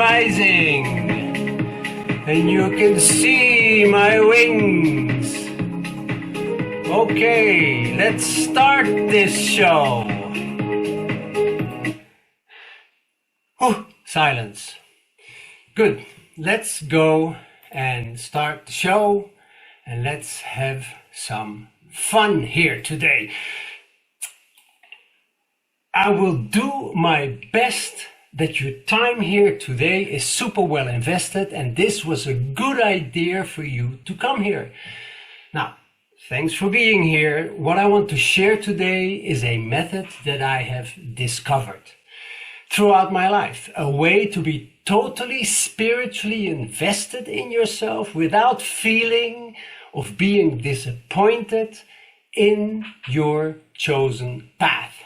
rising, and you can see my wings. Okay, let's start this show. Silence. Good. Let's go and start the show, and let's have some fun here today. I will do my best that your time here today is super well invested, and this was a good idea for you to come here. Now, thanks for being here. What I want to share today is a method that I have discovered throughout my life, a way to be totally spiritually invested in yourself without feeling of being disappointed in your chosen path.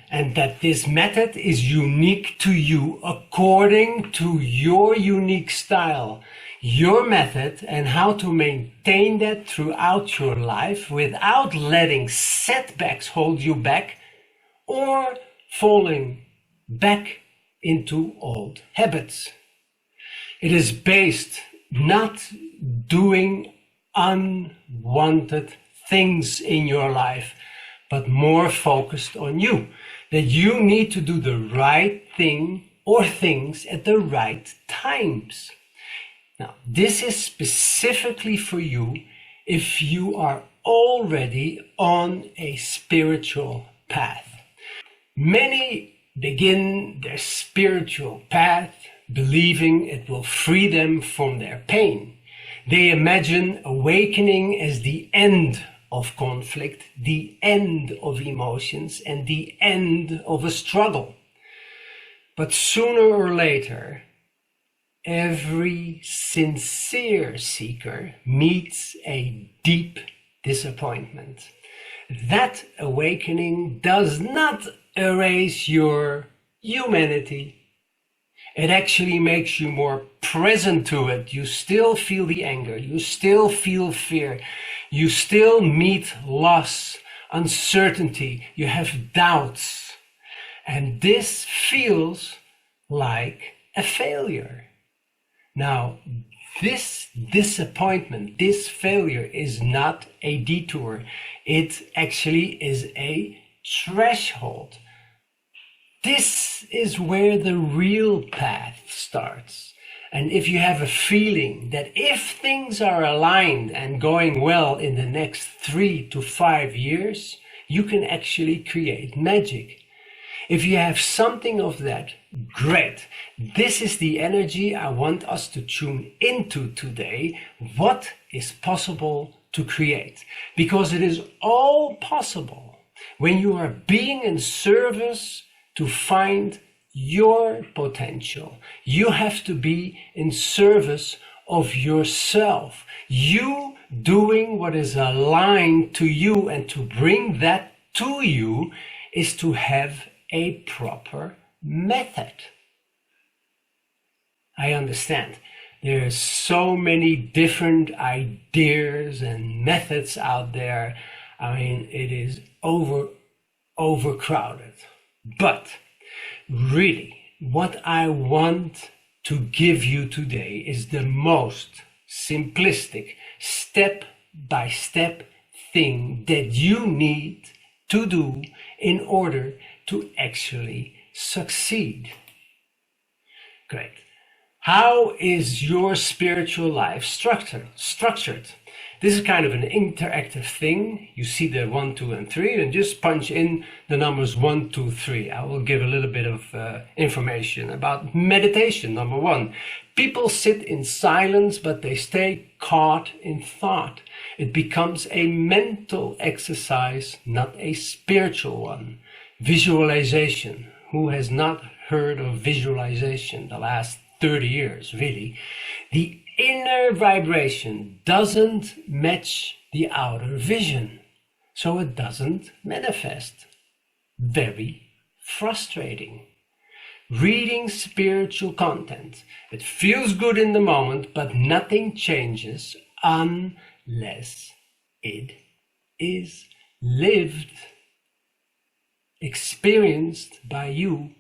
And that this method is unique to you according to your unique style, your method, and how to maintain that throughout your life without letting setbacks hold you back or falling back into old habits. It is based not doing unwanted things in your life, but more focused on you. That you need to do the right thing or things at the right times. Now, this is specifically for you if you are already on a spiritual path. Many begin their spiritual path believing it will free them from their pain. They imagine awakening as the end of conflict, the end of emotions, and the end of a struggle. But sooner or later, every sincere seeker meets a deep disappointment. That awakening does not erase your humanity. It actually makes you more present to it. You still feel the anger. You still feel fear. You still meet loss, uncertainty. You have doubts. And this feels like a failure. Now, this disappointment, this failure is not a detour. It actually is a threshold. This is where the real path starts. And if you have a feeling that if things are aligned and going well in the next 3 to 5 years, you can actually create magic. If you have something of that, great. This is the energy I want us to tune into today. What is possible to create? Because it is all possible when you are being in service to find your potential. You have to be in service of yourself. You doing what is aligned to you, and to bring that to you is to have a proper method. I understand. There are so many different ideas and methods out there. I mean, it is overcrowded. But really, what I want to give you today is the most simplistic, step-by-step thing that you need to do in order to actually succeed. Great. How is your spiritual life structured? This is kind of an interactive thing. You see the 1, 2, and 3, and just punch in the numbers 1, 2, 3. I will give a little bit of information about meditation. Number 1, people sit in silence, but they stay caught in thought. It becomes a mental exercise, not a spiritual one. Visualization. Who has not heard of visualization the last 30 years, really? The inner vibration doesn't match the outer vision, so it doesn't manifest. Very frustrating. Reading spiritual content. It feels good in the moment, but nothing changes unless it is lived, experienced by you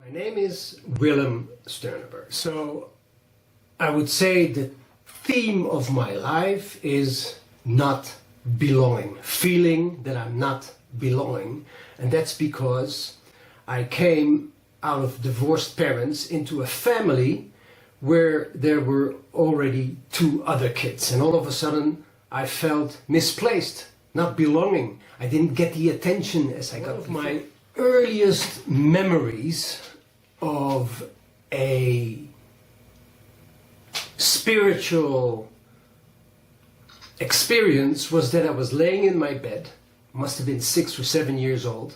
My name is Willem Steunenberg. So I would say the theme of my life is not belonging, feeling that I'm not belonging. And that's because I came out of divorced parents into a family where there were already two other kids. And all of a sudden I felt misplaced, not belonging. I didn't get the attention as I got. One of my earliest memories of a spiritual experience was that I was laying in my bed, must have been 6 or 7 years old,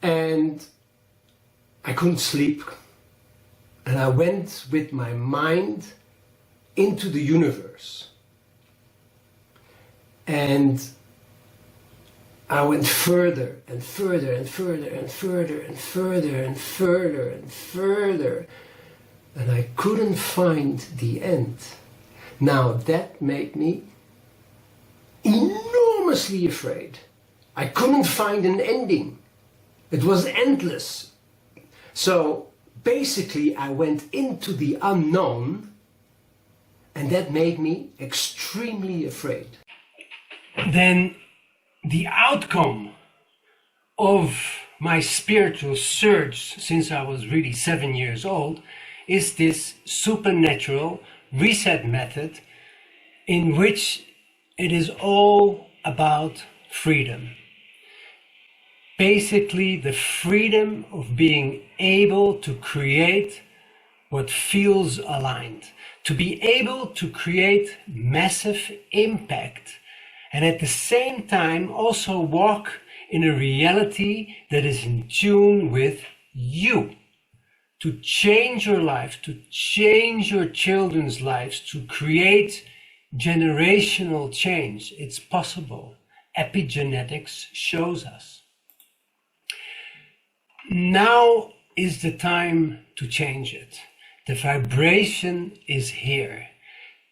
and I couldn't sleep. And I went with my mind into the universe. And I went further and further and further and further and further and further and further. And I couldn't find the end. Now that made me enormously afraid. I couldn't find an ending. It was endless. So basically I went into the unknown, and that made me extremely afraid. Then the outcome of my spiritual surge since I was really 7 years old is this supernatural reset method in which it is all about freedom. Basically, the freedom of being able to create what feels aligned, to be able to create massive impact, and at the same time also walk in a reality that is in tune with you. To change your life, to change your children's lives, to create generational change. It's possible. Epigenetics shows us. Now is the time to change it. The vibration is here.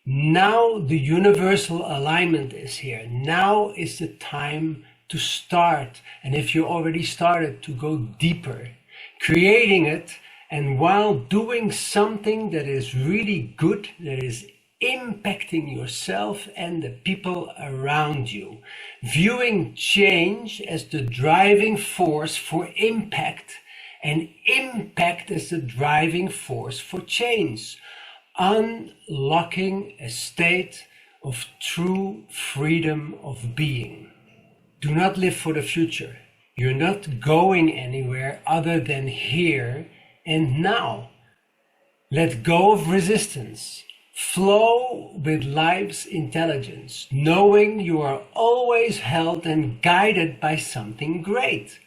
Now the universal alignment is here. Now is the time to start. And if you already started, to go deeper, creating it, and while doing something that is really good, that is impacting yourself and the people around you, viewing change as the driving force for impact, and impact as the driving force for change, unlocking a state of true freedom of being. Do not live for the future. You're not going anywhere other than here and now. Let go of resistance. Flow with life's intelligence, knowing you are always held and guided by something great.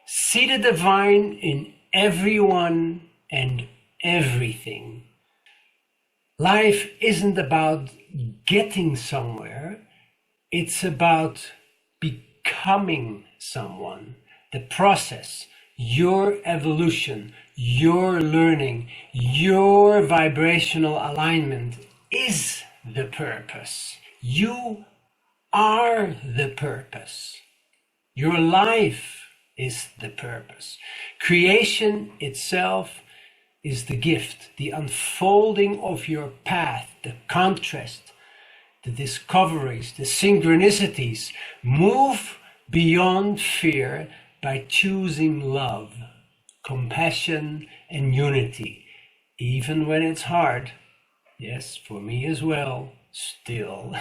See the divine in everyone and everything. Life isn't about getting somewhere, it's about becoming someone. The process, your evolution, your learning, your vibrational alignment is the purpose. You are the purpose. Your life is the purpose. Creation itself is the gift, the unfolding of your path, the contrast, the discoveries, the synchronicities. Move beyond fear by choosing love, compassion, and unity, even when it's hard. Yes, for me as well, still.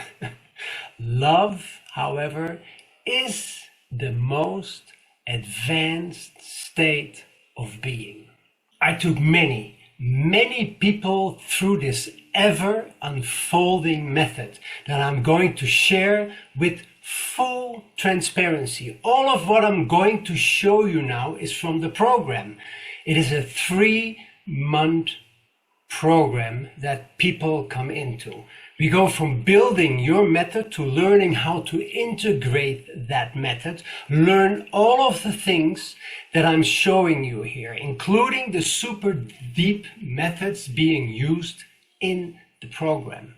Love, however, is the most advanced state of being. I took many people through this ever unfolding method that I'm going to share with full transparency. All of what I'm going to show you now is from the program. It is a 3-month program that people come into. We go from building your method to learning how to integrate that method, learn all of the things that I'm showing you here, including the super deep methods being used in the program.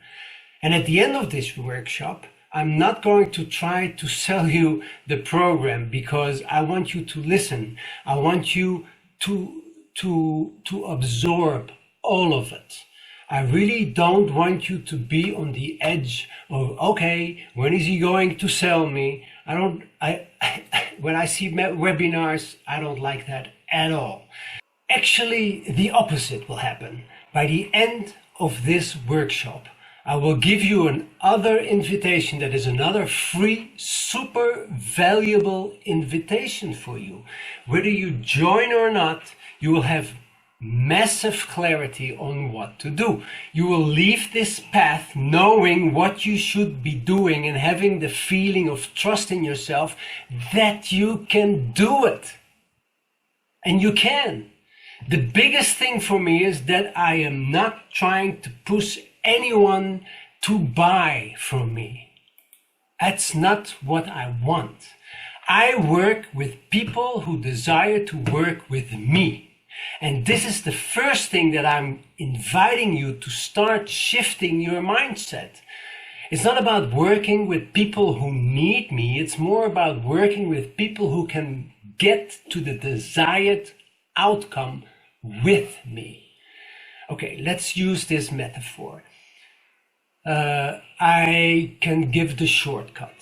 And at the end of this workshop, I'm not going to try to sell you the program because I want you to listen. I want you to to absorb all of it. I really don't want you to be on the edge of, okay, when is he going to sell me? When I see webinars, I don't like that at all. Actually, the opposite will happen. By the end of this workshop, I will give you another invitation that is another free, super valuable invitation for you. Whether you join or not, you will have massive clarity on what to do. You will leave this path knowing what you should be doing and having the feeling of trust in yourself that you can do it. And you can. The biggest thing for me is that I am not trying to push anyone to buy from me. That's not what I want. I work with people who desire to work with me. And this is the first thing that I'm inviting you to start shifting your mindset. It's not about working with people who need me. It's more about working with people who can get to the desired outcome with me. Okay, let's use this metaphor. I can give the shortcut.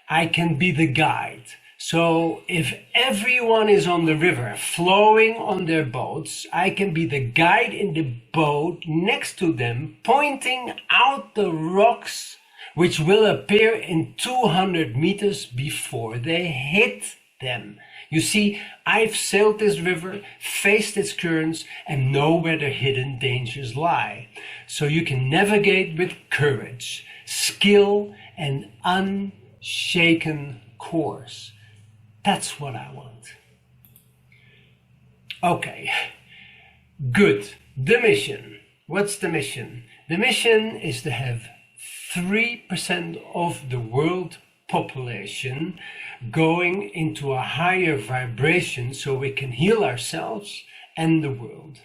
I can be the guide. So if everyone is on the river flowing on their boats, I can be the guide in the boat next to them, pointing out the rocks which will appear in 200 meters before they hit them. You see, I've sailed this river, faced its currents, and know where the hidden dangers lie. So you can navigate with courage, skill, and unshaken course. That's what I want. Okay, good. The mission. What's the mission? The mission is to have 3% of the world population going into a higher vibration so we can heal ourselves and the world.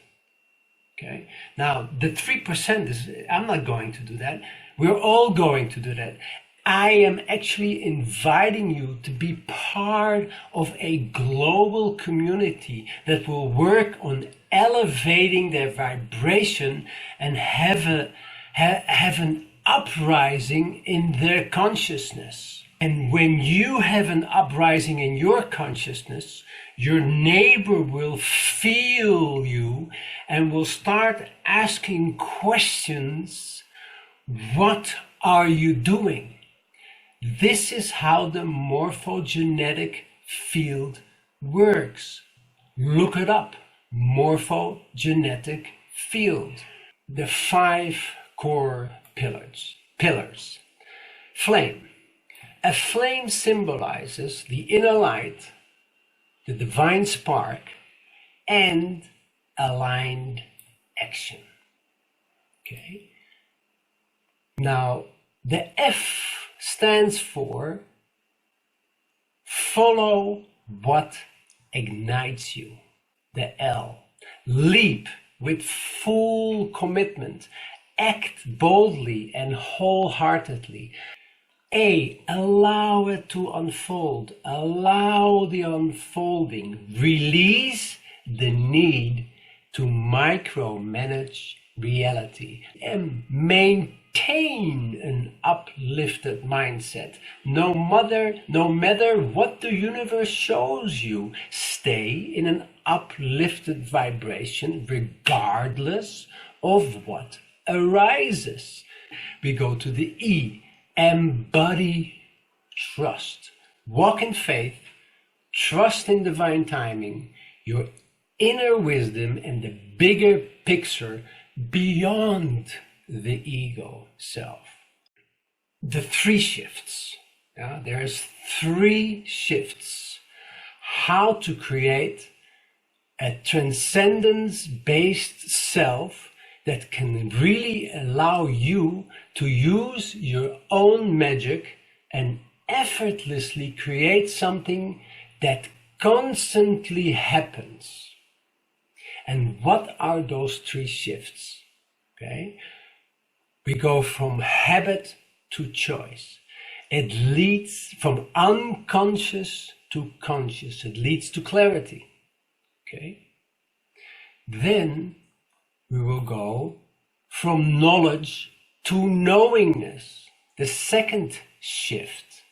Okay. Now, the 3% is, I'm not going to do that. We're all going to do that. I am actually inviting you to be part of a global community that will work on elevating their vibration and have an uprising in their consciousness. And when you have an uprising in your consciousness, your neighbor will feel you and will start asking questions. What are you doing? This is how the morphogenetic field works. Look it up. Morphogenetic field. The 5 core pillars. Flame. A flame symbolizes the inner light, the divine spark, and aligned action. Okay. Now, the F stands for follow what ignites you. The L, leap with full commitment. Act boldly and wholeheartedly. A, allow it to unfold. Allow the unfolding. Release the need to micromanage reality. M, maintain an uplifted mindset. No matter what the universe shows you, stay in an uplifted vibration regardless of what arises. We go to the E, embody trust. Walk in faith, trust in divine timing, your inner wisdom, and the bigger picture beyond the ego self. The 3 shifts. There's 3 shifts. How to create a transcendence-based self that can really allow you to use your own magic and effortlessly create something that constantly happens. And what are those 3 shifts? Okay, we go from habit to choice. It leads from unconscious to conscious. It leads to clarity. Okay. Then we will go from knowledge to knowingness, the second shift.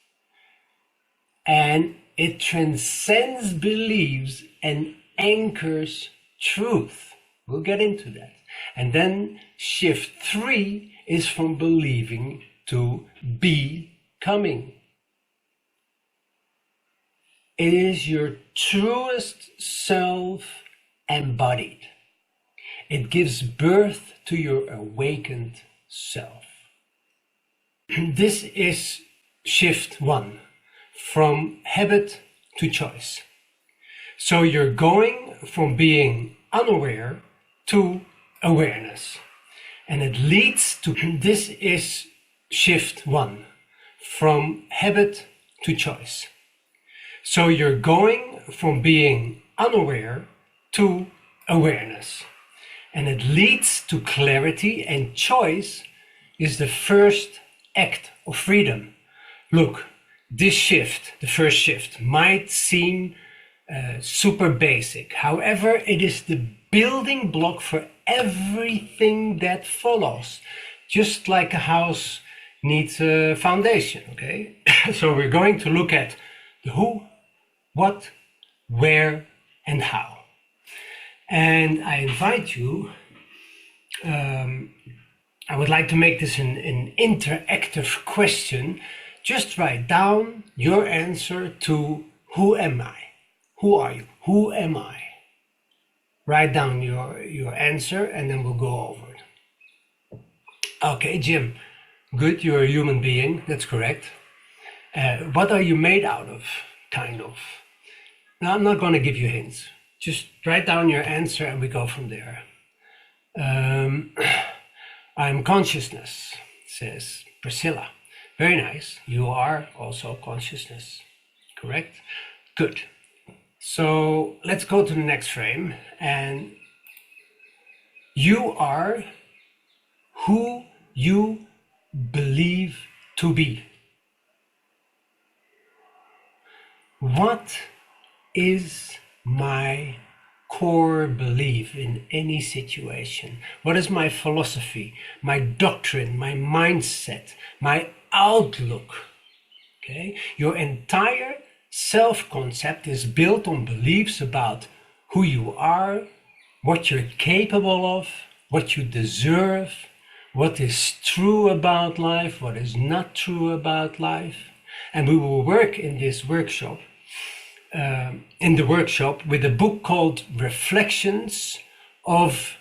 And it transcends beliefs and anchors truth. We'll get into that. And then shift 3 is from believing to becoming. It is your truest self embodied. It gives birth to your awakened self. This is shift 1, from habit to choice. So you're going from being unaware to awareness. And it leads to, this is shift 1, from habit to choice. So you're going from being unaware to awareness. And it leads to clarity, and choice is the first act of freedom. Look, this shift, the first shift, might seem super basic. However, it is the building block for everything that follows. Just like a house needs a foundation, okay? So we're going to look at the who, what, where, and how. And I invite you, I would like to make this an interactive question. Just write down your answer to who am I? Who are you? Who am I? Write down your answer and then we'll go over it. Okay, Jim, good, you're a human being, that's correct. What are you made out of, kind of? Now, I'm not going to give you hints. Just write down your answer and we go from there. I'm consciousness, says Priscilla. Very nice. You are also consciousness. Correct? Good. So let's go to the next frame. And you are who you believe to be. What is my core belief in any situation? What is my philosophy, my doctrine, my mindset, my outlook? Okay, your entire self-concept is built on beliefs about who you are, what you're capable of, what you deserve, what is true about life, what is not true about life. And we will work in this workshop with a book called Reflections of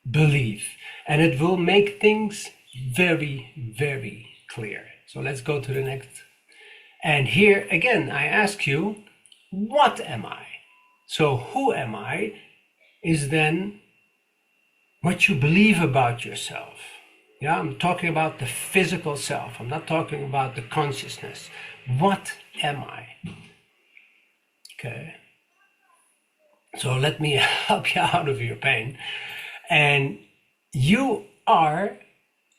Belief. And it will make things very, very clear. So let's go to the next. And here again, I ask you, what am I? So who am I is then what you believe about yourself. Yeah, I'm talking about the physical self. I'm not talking about the consciousness. What am I? Okay. So let me help you out of your pain. And you are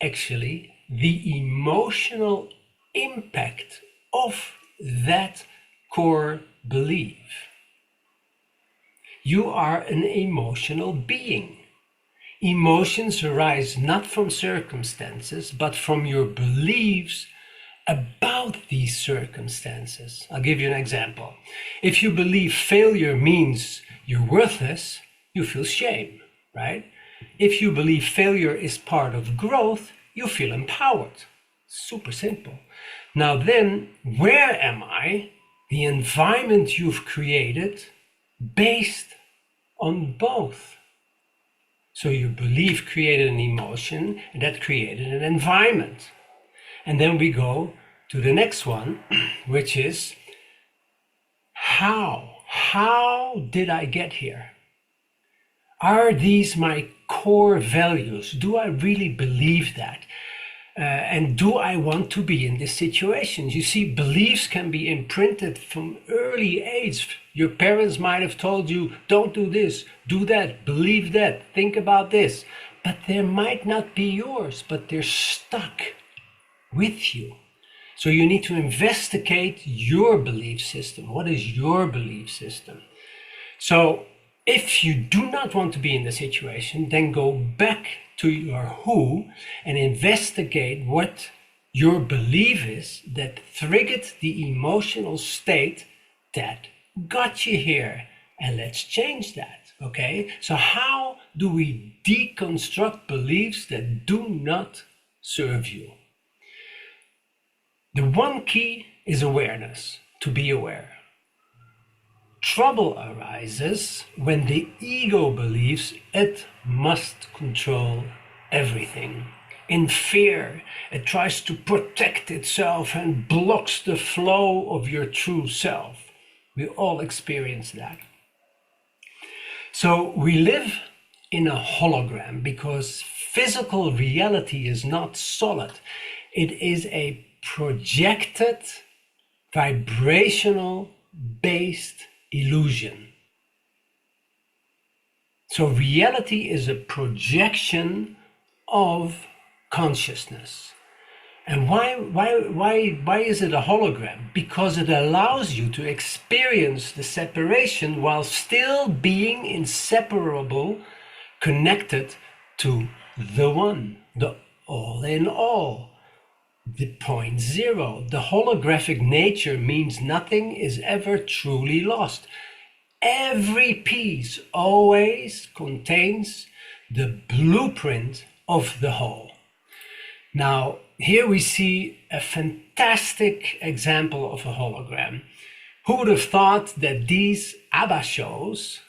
actually the emotional impact of that core belief. You are an emotional being. Emotions arise not from circumstances, but from your beliefs about these circumstances. I'll give you an example. If you believe failure means you're worthless, you feel shame, right? If you believe failure is part of growth, you feel empowered. Super simple. Now then, where am I? The environment you've created based on both. So your belief created an emotion, and that created an environment. And then we go to the next one, which is how? How did I get here? Are these my core values? Do I really believe that? And do I want to be in this situation? You see, beliefs can be imprinted from early age. Your parents might have told you, don't do this, do that, believe that, think about this. But they might not be yours, but they're stuck with you. So you need to investigate your belief system. What is your belief system? So If you do not want to be in the situation, then go back to your who and investigate what your belief is that triggered the emotional state that got you here. And let's change that, okay? So how do we deconstruct beliefs that do not serve you? The one key is awareness, to be aware. Trouble arises when the ego believes it must control everything. In fear, it tries to protect itself and blocks the flow of your true self. We all experience that. So we live in a hologram because physical reality is not solid. It is a projected, vibrational based illusion. So reality is a projection of consciousness. And why is it a hologram? Because it allows you to experience the separation while still being inseparable, connected to the one, the all in all, the point zero. The holographic nature means nothing is ever truly lost. Every piece always contains the blueprint of the whole. Now, here we see a fantastic example of a hologram. Who would have thought that these ABBA shows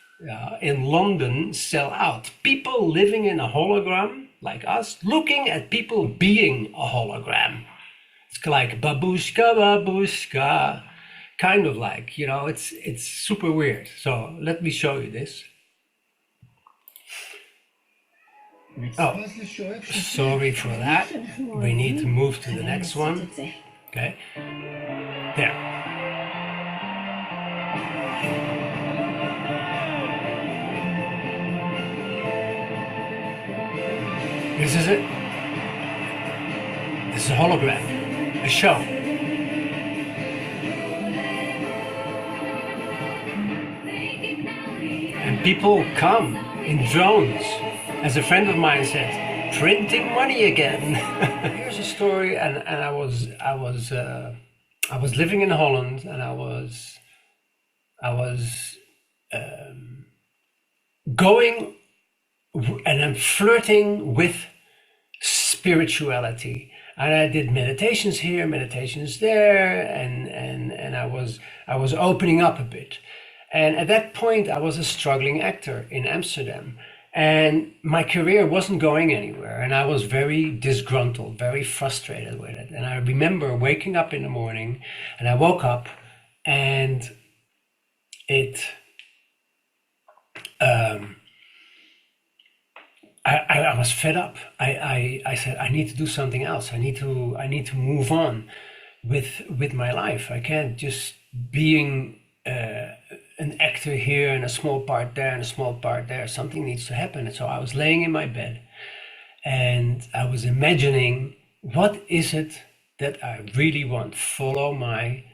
in London sell out? People living in a hologram, like us, looking at people being a hologram. It's like babushka, babushka, kind of like, you know, it's super weird. So let me show you this. Oh, sorry for that. We need to move to the next one. Okay. There. This is it. This is a hologram, a show. And people come in drones. As a friend of mine said, printing money again. Here's a story, and I was living in Holland, and I was going and I'm flirting with spirituality, and I did meditations here, meditations there, and I was opening up a bit. And at that point, I was a struggling actor in Amsterdam. And my career wasn't going anywhere, and I was very disgruntled, very frustrated with it. And I remember waking up in the morning, and I woke up, and I was fed up. I said, I need to do something else. I need to move on with my life. I can't just being an actor here and a small part there and a small part there. Something needs to happen. And so I was laying in my bed and I was imagining, what is it that I really want? Follow my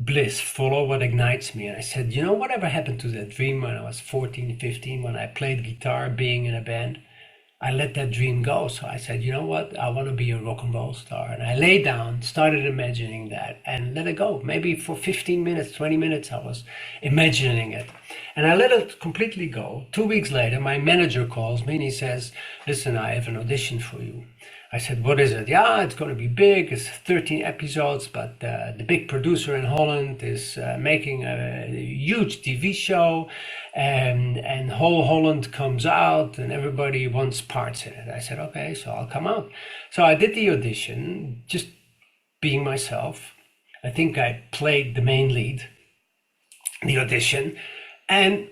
bliss, follow what ignites me. And I said, you know, whatever happened to that dream when I was 14, 15, when I played guitar, being in a band? I let that dream go. So I said, you know what? I want to be a rock and roll star. And I lay down, started imagining that, and let it go. Maybe for 15 minutes, 20 minutes, I was imagining it. And I let it completely go. 2 weeks later, my manager calls me and he says, listen, I have an audition for you. I said, what is it? Yeah, it's going to be big. It's 13 episodes, but the big producer in Holland is making a huge TV show, and whole Holland comes out and everybody wants parts in it. I said, okay, so I'll come out. So I did the audition, just being myself. I think I played the main lead, the audition, and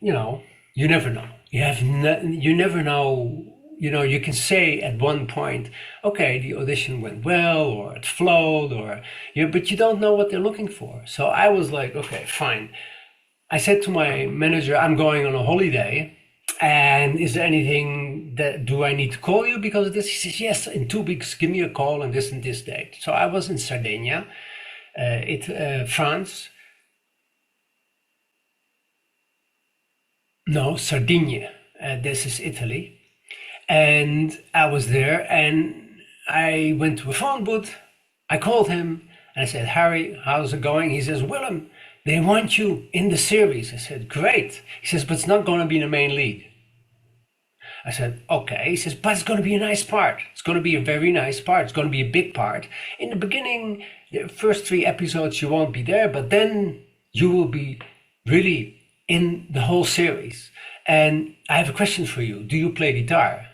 you never know. You never know. You can say at one point, okay, the audition went well, or it flowed, but you don't know what they're looking for. So I was like, okay, fine. I said to my manager, I'm going on a holiday, and is there anything do I need to call you because of this? He says, yes, in 2 weeks, give me a call on this and this date. So I was in Sardinia, France. No, Sardinia. This is Italy. And I was there and I went to a phone booth. I called him and I said, Harry, how's it going? He says, Willem, they want you in the series. I said, great. He says, but it's not going to be the main lead. I said, okay. He says, but it's going to be a nice part. It's going to be a very nice part. It's going to be a big part. In the beginning, the first 3 episodes, you won't be there, but then you will be really in the whole series. And I have a question for you. Do you play guitar?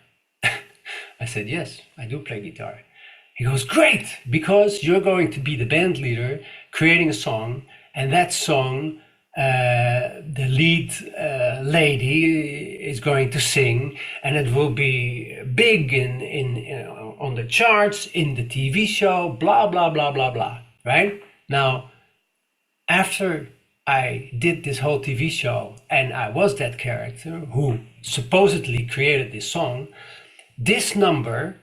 I said, yes, I do play guitar. He goes, great, because you're going to be the band leader creating a song, and that song, the lead lady is going to sing, and it will be big on the charts, in the TV show, blah, blah, blah, blah, blah, right? Now, after I did this whole TV show, and I was that character who supposedly created this song, this number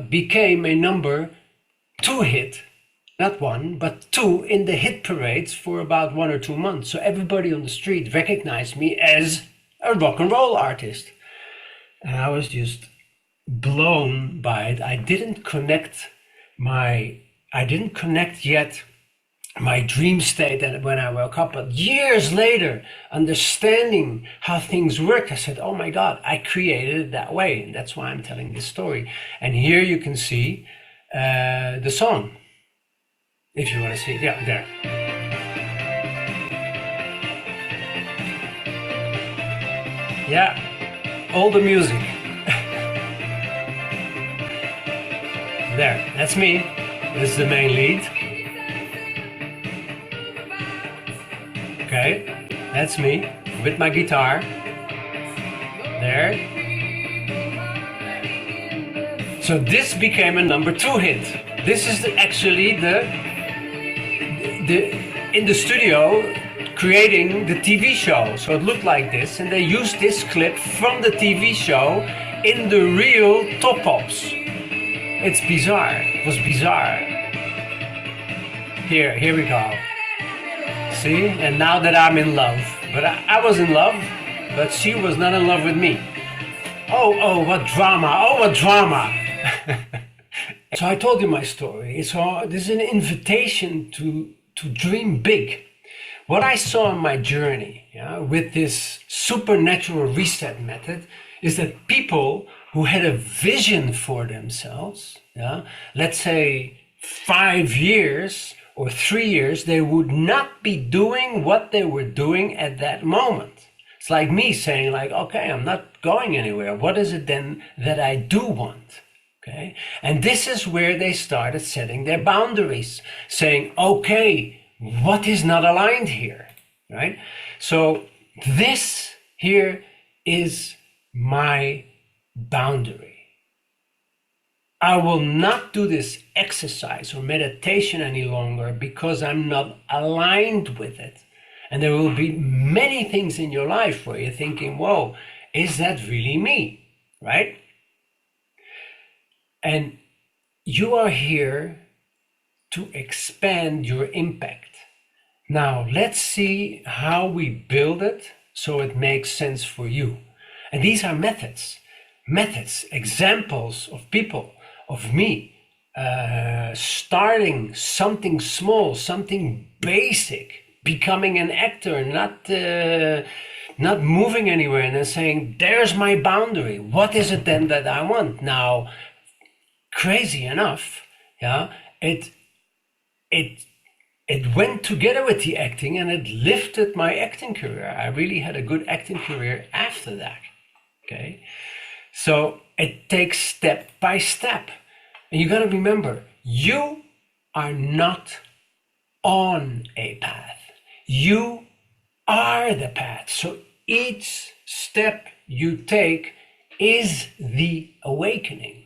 became a number 2 hit, not 1, but 2 in the hit parades for about 1 or 2 months. So everybody on the street recognized me as a rock and roll artist. And I was just blown by it. I didn't connect yet my dream state and when I woke up, but years later, understanding how things work, I said, oh my God, I created it that way. And that's why I'm telling this story. And here you can see the song, if you want to see it. Yeah, there. Yeah, all the music. There, that's me. This is the main lead. Okay, that's me with my guitar. There. So this became a number 2 hit. This is actually the in the studio creating the TV show. So it looked like this, and they used this clip from the TV show in the real Top Pops. It's bizarre. It was bizarre. Here we go. See, and now that I'm in love, but I was in love, but she was not in love with me. Oh, what drama! Oh, what drama! So I told you my story. So this is an invitation to dream big. What I saw on my journey, with this supernatural reset method, is that people who had a vision for themselves, let's say 5 years or 3 years, they would not be doing what they were doing at that moment. It's like me saying like, okay, I'm not going anywhere. What is it then that I do want? Okay. And this is where they started setting their boundaries, saying, okay, what is not aligned here? Right? So this here is my boundary. I will not do this exercise or meditation any longer because I'm not aligned with it. And there will be many things in your life where you're thinking, whoa, is that really me? Right? And you are here to expand your impact. Now, let's see how we build it so it makes sense for you. And these are methods, examples of people, of me, starting something small, something basic, becoming an actor, not moving anywhere, and then saying, there's my boundary. What is it then that I want? Now, crazy enough, it went together with the acting, and it lifted my acting career. I really had a good acting career after that. Okay, so it takes step by step. And you got to remember, you are not on a path. You are the path. So each step you take is the awakening.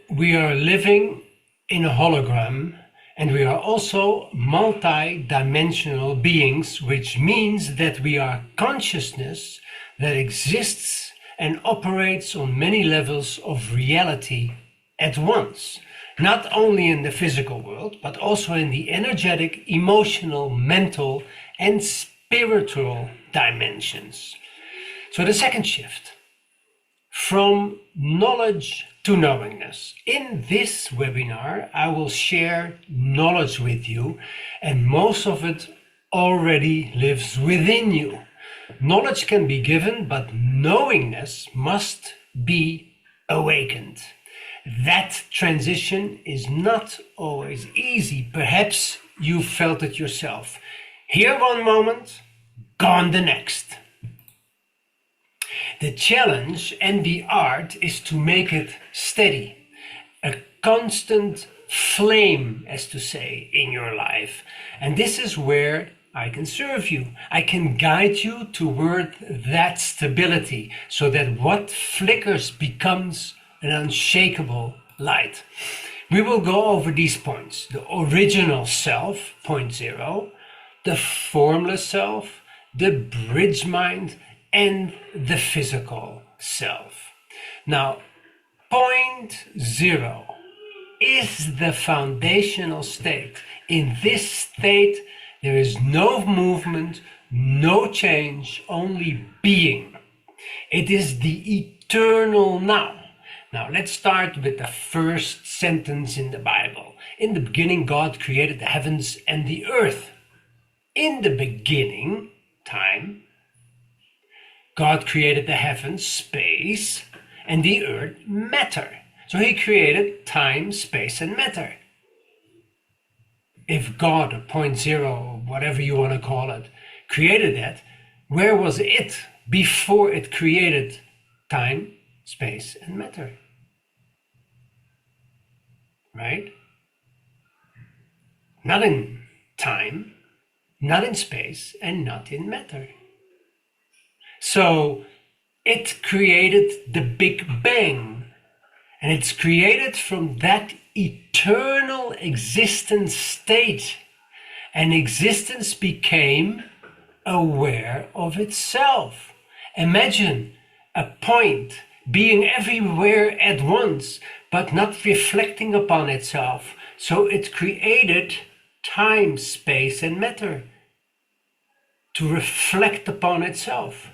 We are living in a hologram, and we are also multi-dimensional beings, which means that we are consciousness that exists and operates on many levels of reality at once, not only in the physical world, but also in the energetic, emotional, mental, and spiritual dimensions. So the second shift, from knowledge to knowingness. In this webinar, I will share knowledge with you, and most of it already lives within you. Knowledge can be given, but knowingness must be awakened. That transition is not always easy. Perhaps you felt it yourself. Here one moment, gone the next. The challenge and the art is to make it steady, a constant flame, as to say, in your life. And this is where I can serve you. I can guide you toward that stability so that what flickers becomes an unshakable light. We will go over these points: the original self, point 0, the formless self, the bridge mind, and the physical self. Now, point 0 is the foundational state. In this state, there is no movement, no change, only being. It is the eternal now. Now, let's start with the first sentence in the Bible. In the beginning, God created the heavens and the earth. In the beginning, time, God created the heavens, space, and the earth, matter. So he created time, space, and matter. If God, or point 0, whatever you want to call it, created that, where was it before it created time, space, and matter? Right? Not in time, not in space, and not in matter. So it created the Big Bang, and it's created from that eternal existence state, and existence became aware of itself. Imagine a point being everywhere at once, but not reflecting upon itself. So it created time, space, and matter to reflect upon itself.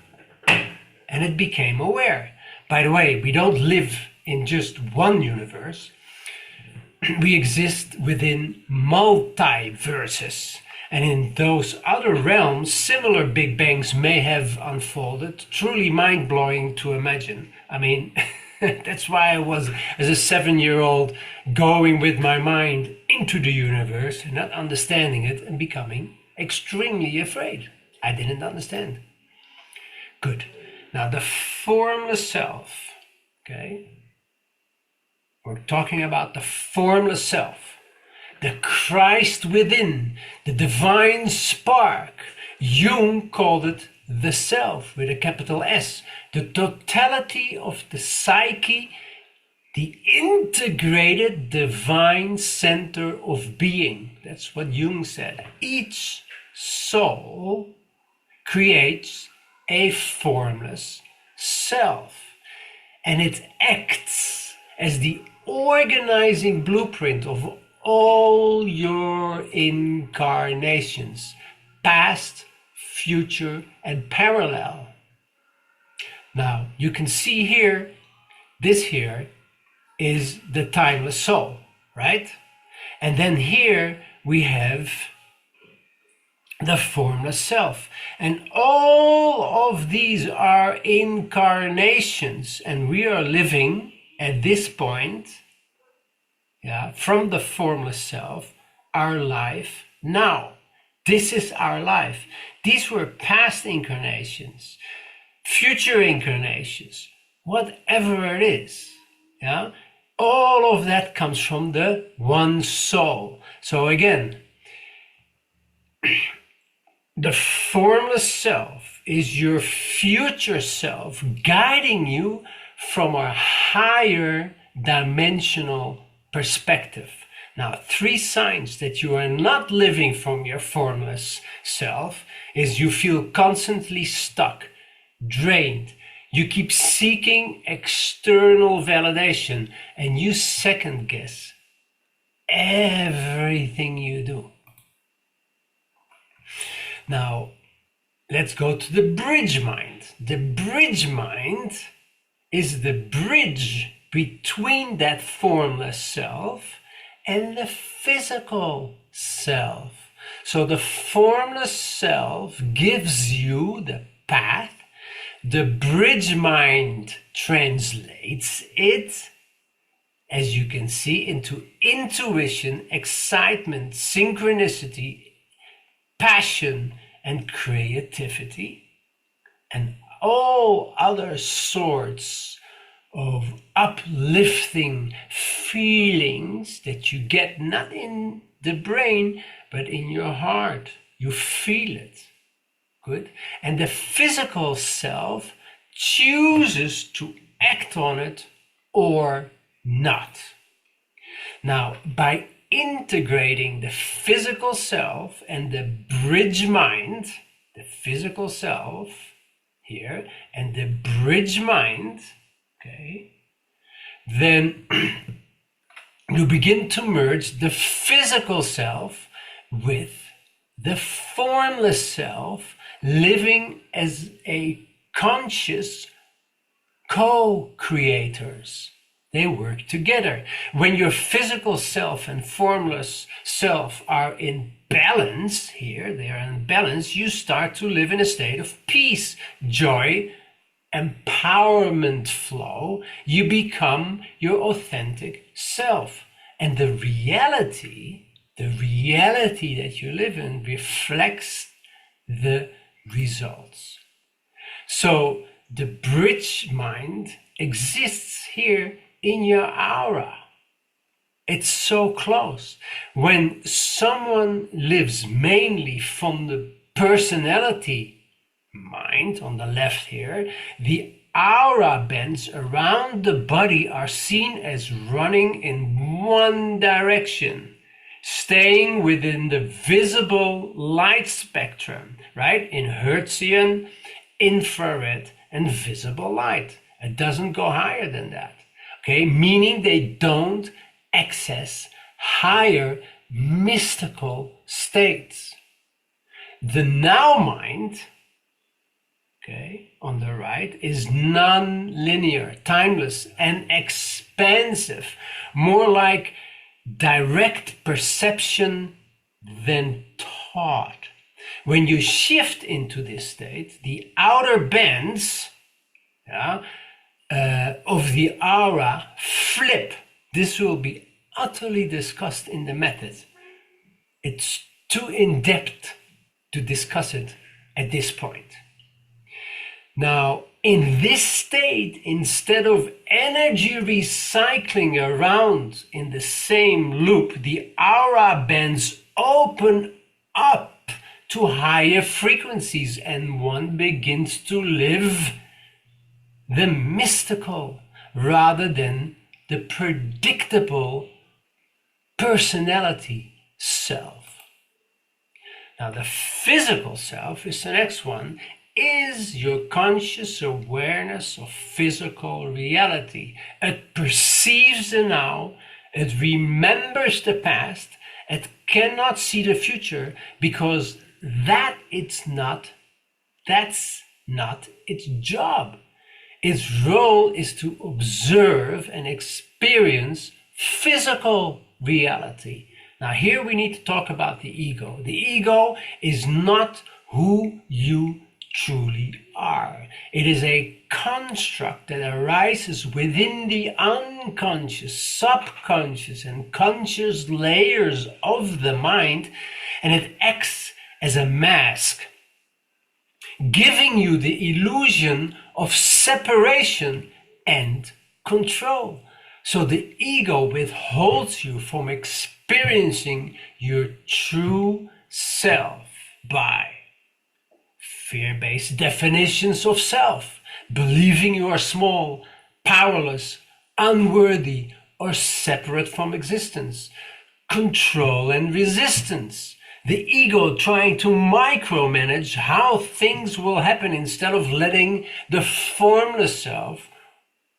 And it became aware. By the way, we don't live in just one universe. We exist within multiverses. And in those other realms, similar Big Bangs may have unfolded. Truly mind-blowing to imagine. I mean, that's why I was, as a 7-year-old, going with my mind into the universe and not understanding it and becoming extremely afraid. I didn't understand. Good. Now, the formless self, okay? We're talking about the formless self, the Christ within, the divine spark. Jung called it the self with a capital S, the totality of the psyche, the integrated divine center of being. That's what Jung said. Each soul creates a formless self, and it acts as the organizing blueprint of all your incarnations, past, future, and parallel. Now, you can see here, this here is the timeless soul, right? And then here we have the formless self. And all of these are incarnations, and we are living at this point, from the formless self, our life now. This is our life. These were past incarnations, future incarnations, whatever it is. All of that comes from the one soul. So again, the formless self is your future self guiding you from a higher dimensional perspective. Now, 3 signs that you are not living from your formless self is you feel constantly stuck, drained. You keep seeking external validation, and you second guess everything you do. Now, let's go to the bridge mind. The bridge mind is the bridge between that formless self and the physical self. So the formless self gives you the path. The bridge mind translates it, as you can see, into intuition, excitement, synchronicity, passion, and creativity, and all other sorts of uplifting feelings that you get not in the brain, but in your heart. You feel it. Good. And the physical self chooses to act on it or not. Now, by integrating the physical self and the bridge mind, the physical self here and the bridge mind, okay, then you begin to merge the physical self with the formless self, living as a conscious co-creators. They work together. When your physical self and formless self are in balance here, they are in balance, you start to live in a state of peace, joy, empowerment flow. You become your authentic self. And the reality that you live in reflects the results. So the bridge mind exists here in your aura. It's so close. When someone lives mainly from the personality mind on the left here, the aura bands around the body are seen as running in one direction, staying within the visible light spectrum, right? In Hertzian, infrared, and visible light. It doesn't go higher than that. Okay, meaning they don't access higher mystical states. The now mind, okay, on the right, is non-linear, timeless, and expansive, more like direct perception than thought. When you shift into this state, the outer bands, of the aura flip. This will be utterly discussed in the method. It's too in-depth to discuss it at this point. Now, in this state, instead of energy recycling around in the same loop, the aura bands open up to higher frequencies, and one begins to live the mystical rather than the predictable personality self. Now, the physical self is the next one, is your conscious awareness of physical reality. It perceives the now, it remembers the past, it cannot see the future because that's not its job. Its role is to observe and experience physical reality. Now here we need to talk about the ego. The ego is not who you truly are. It is a construct that arises within the unconscious, subconscious, and conscious layers of the mind, and it acts as a mask, giving you the illusion of separation and control. So the ego withholds you from experiencing your true self by fear-based definitions of self, believing you are small, powerless, unworthy, or separate from existence, control and resistance. The ego trying to micromanage how things will happen instead of letting the formless self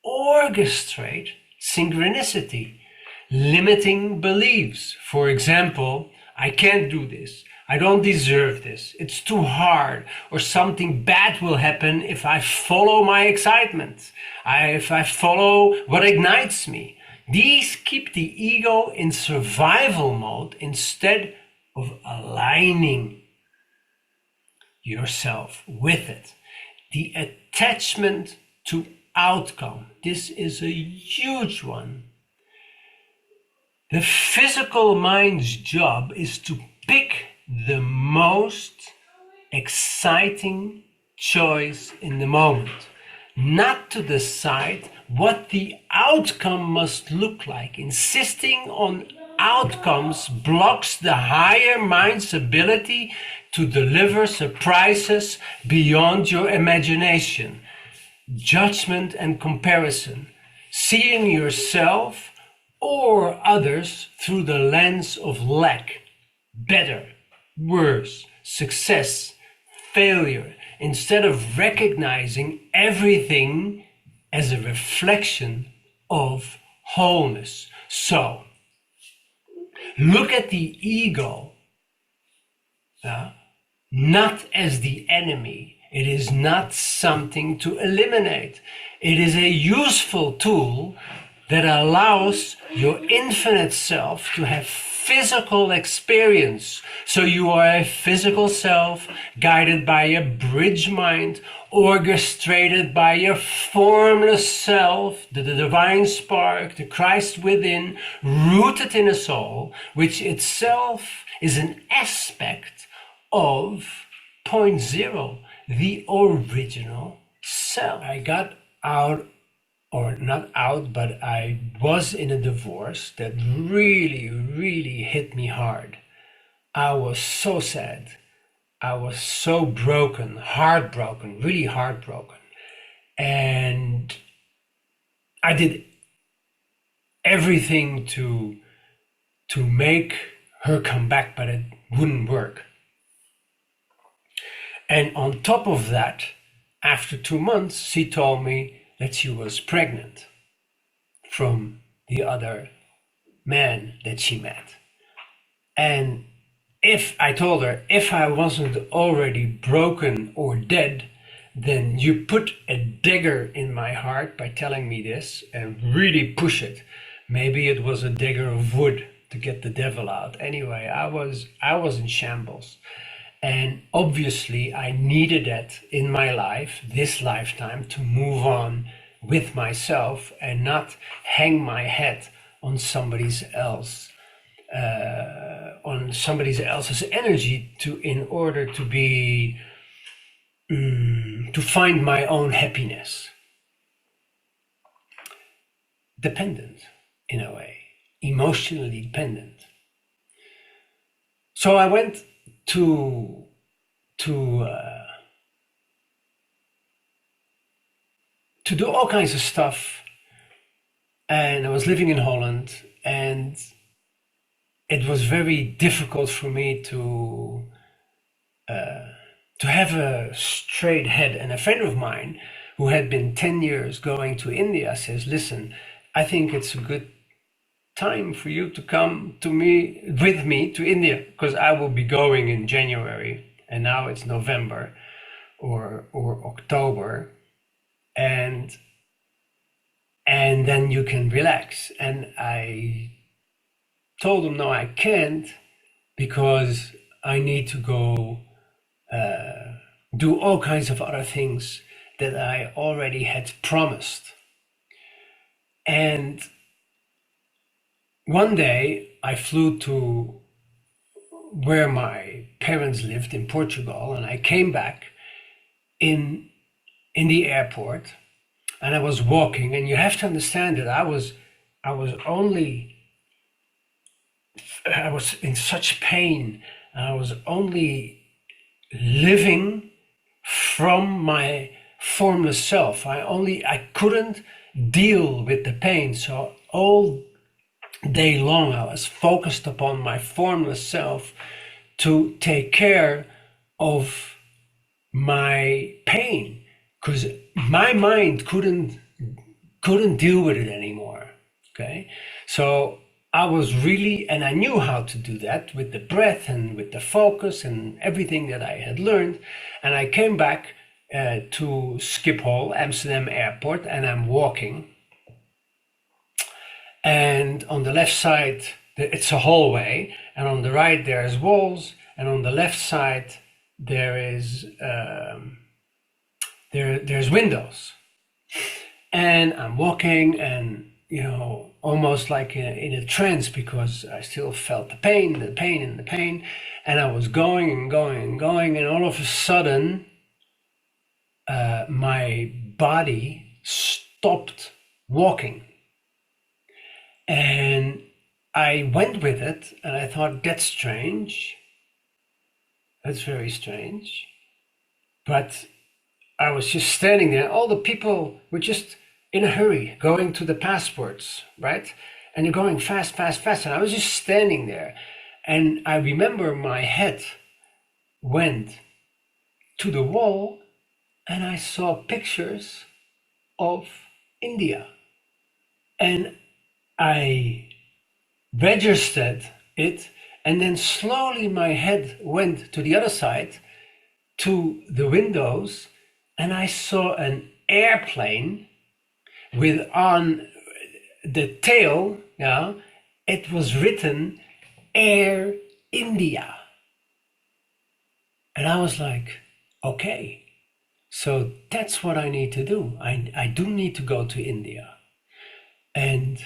orchestrate synchronicity, limiting beliefs. For example, I can't do this, I don't deserve this. It's too hard, or something bad will happen if I follow my excitement, if I follow what ignites me. These keep the ego in survival mode instead of aligning yourself with it. The attachment to outcome. This is a huge one. The physical mind's job is to pick the most exciting choice in the moment, not to decide what the outcome must look like. Insisting on outcomes blocks the higher mind's ability to deliver surprises beyond your imagination. Judgment and comparison, seeing yourself or others through the lens of lack, better, worse, success, failure, instead of recognizing everything as a reflection of wholeness. So, look at the ego not as the enemy. It is not something to eliminate. It is a useful tool that allows your infinite self to have physical experience. So you are a physical self guided by a bridge mind, orchestrated by a formless self, the divine spark, the Christ within, rooted in a soul, which itself is an aspect of point zero, the original self. I got out, or not out, but I was in a divorce that really, really hit me hard. I was so sad. I was so broken, heartbroken, really heartbroken. And I did everything to make her come back, but it wouldn't work. And on top of that, after 2 months, she told me that she was pregnant from the other man that she met. And I told her, if I wasn't already broken or dead, then you put a dagger in my heart by telling me this and really push it. Maybe it was a dagger of wood to get the devil out. Anyway, I was in shambles. And obviously I needed that in my life, this lifetime, to move on with myself and not hang my head on somebody else's energy in order to be to find my own happiness. Dependent, in a way, emotionally dependent. So I went to do all kinds of stuff, and I was living in Holland, and it was very difficult for me to have a straight head. And a friend of mine who had been 10 years going to India says, listen, I think it's a good time for you to come with me to India, because I will be going in January, and now it's November or October, and then you can relax. And I told him, no, I can't, because I need to go do all kinds of other things that I already had promised. And one day I flew to where my parents lived in Portugal, and I came back in the airport, and I was walking, and you have to understand that I was in such pain, and I was only living from my formless self. I couldn't deal with the pain, so all day long I was focused upon my formless self to take care of my pain, because my mind couldn't deal with it anymore. Okay, so I was really, and I knew how to do that with the breath and with the focus and everything that I had learned. And I came back to Schiphol, Amsterdam airport, and I'm walking. And on the left side, it's a hallway, and on the right there's walls, and on the left side there is there's windows. And I'm walking, and almost like in a trance, because I still felt the pain, and I was going and going and going, and all of a sudden, my body stopped walking, and I went with it, and I thought, that's strange. That's very strange. But I was just standing there. All the people were just in a hurry, going to the passports, right? And you're going fast, fast, fast. And I was just standing there. And I remember my head went to the wall, and I saw pictures of India. And I registered it. And then slowly my head went to the other side, to the windows, and I saw an airplane with on the tail, it was written Air India. And I was like, okay, so that's what I need to do. I do need to go to India. And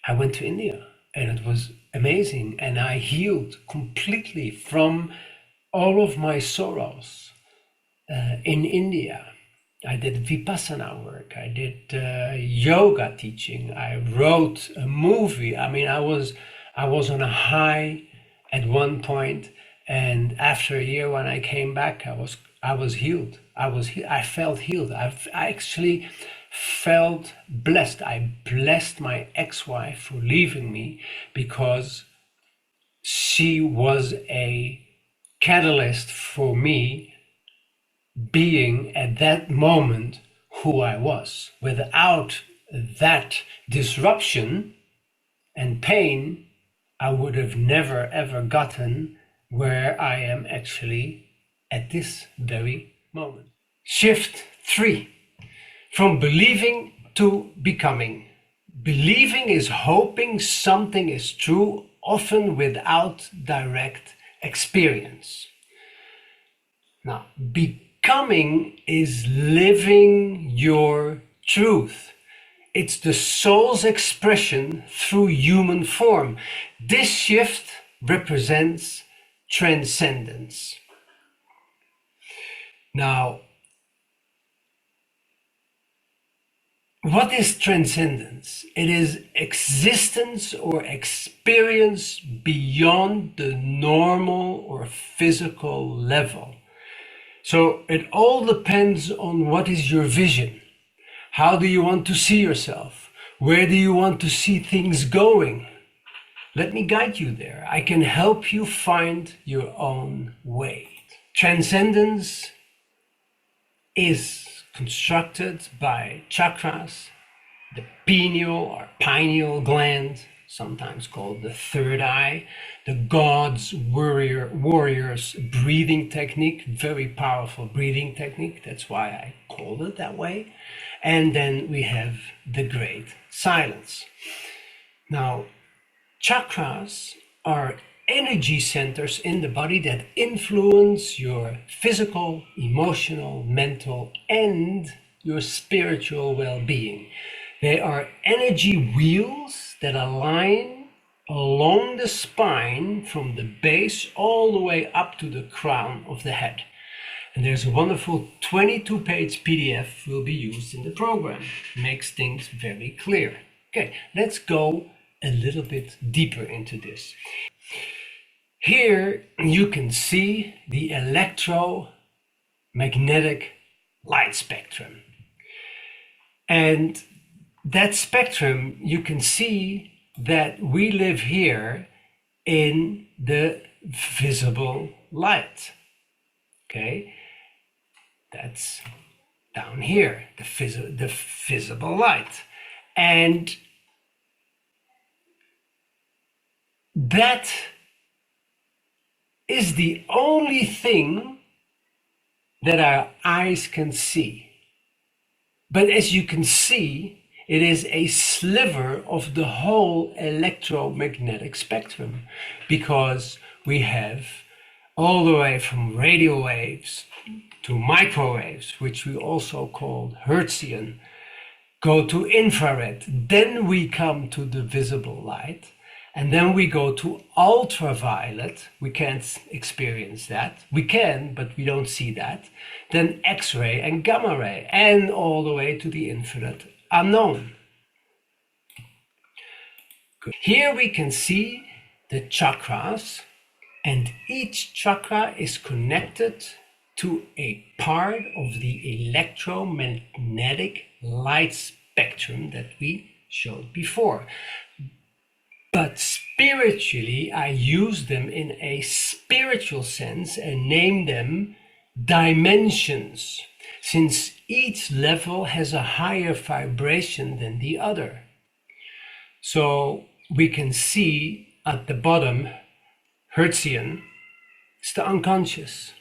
I went to India, and it was amazing. And I healed completely from all of my sorrows in India. I did Vipassana work. I did yoga teaching. I wrote a movie. I mean, I was on a high at one point, and after a year, when I came back, I was healed. I felt healed. I actually felt blessed. I blessed my ex-wife for leaving me, because she was a catalyst for me being at that moment who I was. Without that disruption and pain, I would have never ever gotten where I am actually at this very moment. Shift 3, from believing to becoming. Believing is hoping something is true, often without direct experience. Now, becoming is living your truth. It's the soul's expression through human form. This shift represents transcendence. Now, what is transcendence? It is existence or experience beyond the normal or physical level. So it all depends on what is your vision. How do you want to see yourself? Where do you want to see things going? Let me guide you there. I can help you find your own way. Transcendence is constructed by chakras, the pineal or pineal gland, sometimes called the third eye, the God's warrior's breathing technique, very powerful breathing technique. That's why I called it that way. And then we have the great silence. Now, chakras are energy centers in the body that influence your physical, emotional, mental, and your spiritual well-being. They are energy wheels that align along the spine from the base all the way up to the crown of the head. And there's a wonderful 22-page PDF will be used in the program. Makes things very clear. Okay, let's go a little bit deeper into this. Here you can see the electromagnetic light spectrum. And that spectrum, you can see that we live here in the visible light. Okay, that's down here, the visible light. And that is the only thing that our eyes can see. But as you can see, it is a sliver of the whole electromagnetic spectrum, because we have all the way from radio waves to microwaves, which we also call Hertzian, go to infrared, then we come to the visible light, and then we go to ultraviolet. We can't experience that. We can, but we don't see that. Then X-ray and gamma ray, and all the way to the infinite unknown. Good. Here we can see the chakras, and each chakra is connected to a part of the electromagnetic light spectrum that we showed before. But spiritually, I use them in a spiritual sense and name them dimensions, since each level has a higher vibration than the other. So we can see at the bottom, Hertzian is the unconscious.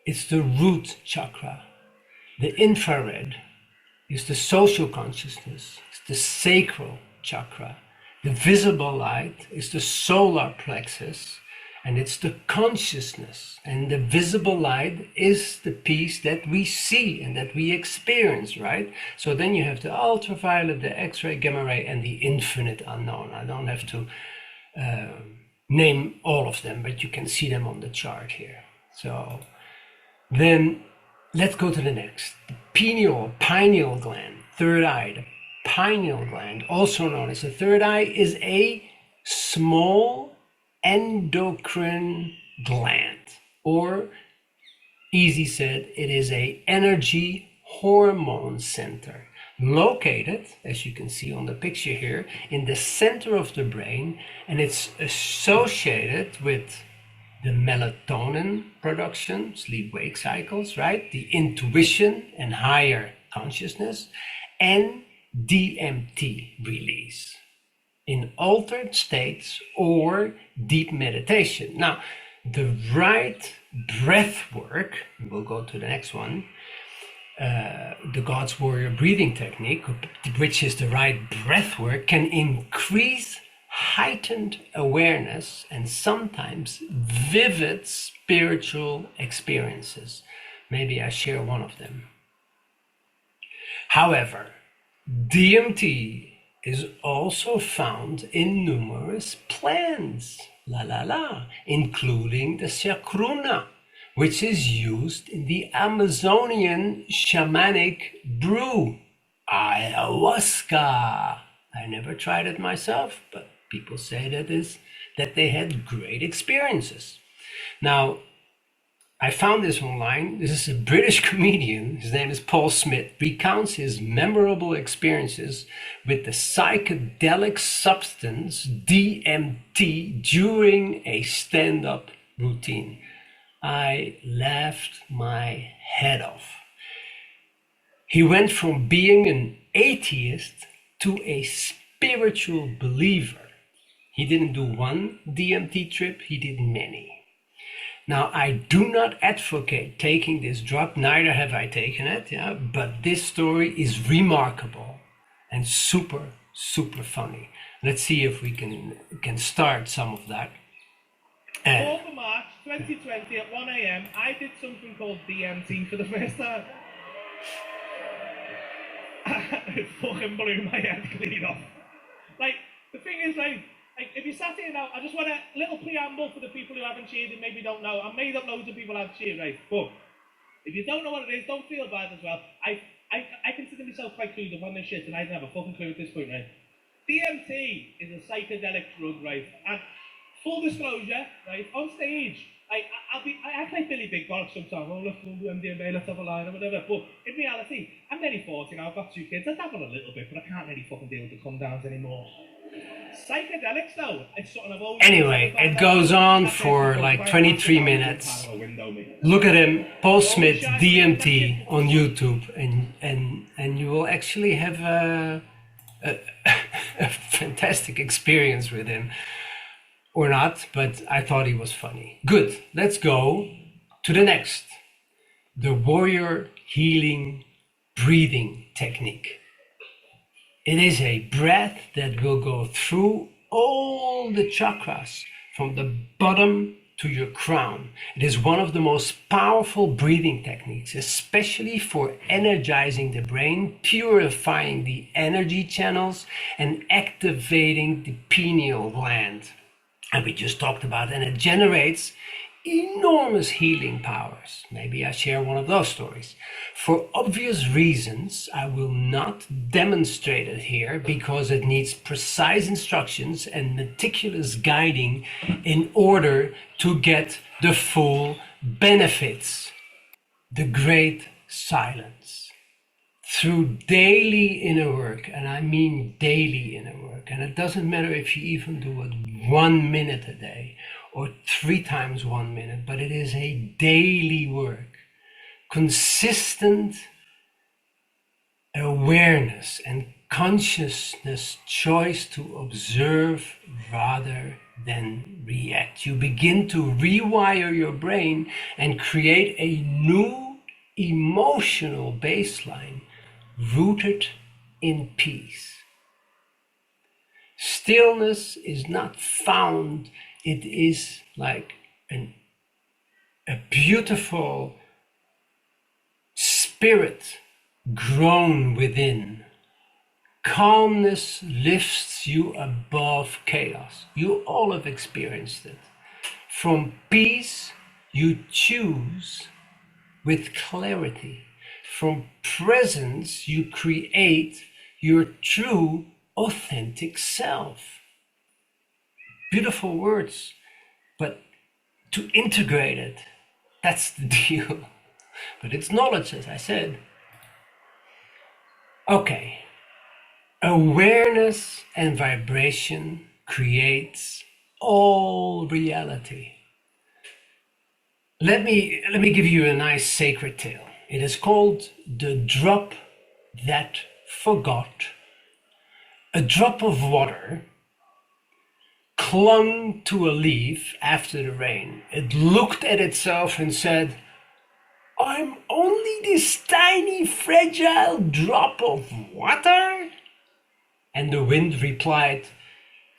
It's the root chakra. The infrared is the social consciousness. It's the sacral chakra. The visible light is the solar plexus, and it's the consciousness. And the visible light is the piece that we see and that we experience, right? So then you have the ultraviolet, the X-ray, gamma ray, and the infinite unknown. I don't have to name all of them, but you can see them on the chart here. So then let's go to the next. The pineal gland, third eye. The pineal gland, also known as the third eye, is a small endocrine gland, or easy said, it is a energy hormone center located, as you can see on the picture here, in the center of the brain, and it's associated with the melatonin production, sleep-wake cycles, right? The intuition and higher consciousness, and DMT release in altered states or deep meditation. Now, the right breath work, we'll go to the next one, the God's Warrior breathing technique, which is the right breath work, can increase heightened awareness and sometimes vivid spiritual experiences. Maybe I share one of them. However, DMT is also found in numerous plants, including the chacruna, which is used in the Amazonian shamanic brew, ayahuasca. I never tried it myself, but people say that they had great experiences. Now, I found this online. This is a British comedian. His name is Paul Smith. Recounts his memorable experiences with the psychedelic substance DMT during a stand-up routine. I laughed my head off. He went from being an atheist to a spiritual believer. He didn't do one DMT trip, he did many. Now, I do not advocate taking this drug, neither have I taken it, but this story is remarkable and super, super funny. Let's see if we can start some of that. 4th of March 2020 at 1 a.m, I did something called DMT for the first time. It fucking blew my head clean off. Like, the thing is, like if you sat here now, I just want a little preamble for the people who haven't cheered and maybe don't know. I made up loads of people have cheered, right? But if you don't know what it is, don't feel bad as well. I consider myself quite clued up on this shit, and I didn't have a fucking clue at this point, right? DMT is a psychedelic drug, right? And full disclosure, right, on stage, I act like Billy Big Bollocks sometimes. Oh, let's do MDMA, let's have a line or whatever. But in reality, I'm nearly 40 now, I've got 2 kids. I dabble a little bit, but I can't really fucking deal with the come downs anymore. Psychedelics, though, it's something I've always... Anyway, it goes on for like 23 minutes. Look at him, Paul Smith, DMT on YouTube, and you will actually have a fantastic experience with him. or not, but I thought he was funny. Good, let's go to the next. The warrior healing breathing technique. It is a breath that will go through all the chakras from the bottom to your crown. It is one of the most powerful breathing techniques, especially for energizing the brain, purifying the energy channels, and activating the pineal gland. And we just talked about it, and it generates enormous healing powers. Maybe I share one of those stories. For obvious reasons, I will not demonstrate it here because it needs precise instructions and meticulous guiding in order to get the full benefits. The great silence. Through daily inner work, and I mean daily inner work, and it doesn't matter if you even do it 1 minute a day or 3 times 1 minute, but it is a daily work. Consistent awareness and consciousness choice to observe rather than react. You begin to rewire your brain and create a new emotional baseline rooted in peace. Stillness is not found, it is like a beautiful spirit grown within. Calmness lifts you above chaos. You all have experienced it. From peace, you choose with clarity. From presence, you create your true, authentic self. Beautiful words, but to integrate it, that's the deal. But it's knowledge, as I said. Okay. Awareness and vibration creates all reality. Let me give you a nice sacred tale. It is called The Drop That Forgot. A drop of water clung to a leaf after the rain. It looked at itself and said, "I'm only this tiny fragile drop of water?" And the wind replied,